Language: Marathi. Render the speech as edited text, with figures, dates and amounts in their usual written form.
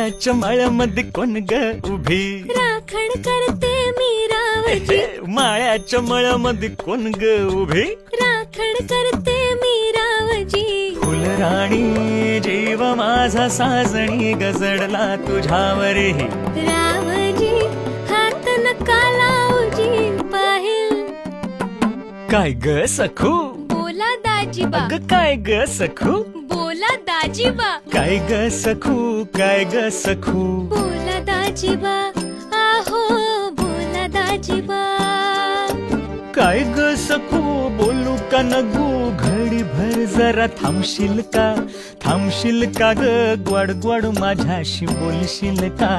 माळ्याच्या माळ्यामध्ये कोण ग उभी, राखण करते मी रावजी, माळ्याच्या माळ्यामध्ये कोण ग उभी, राखण करते मी रावजी. फुलराणी जीव माझा साजणी गजडला तुझ्यावरी, रावजी हात नका लावजी, पाहिल काय ग सखू, बोला दाजीबा, अग काय ग सखू, बोला दाजीबा, काय ग सखू, काय ग सखू, बोला दाजीबा, आहो बोला दाजीबा. काय ग सखू बोलू का नगू, घडी भर जरा थांबशील का, थांबशील का ग, ग्वाड ग्वाड माझ्याशी बोलशील का.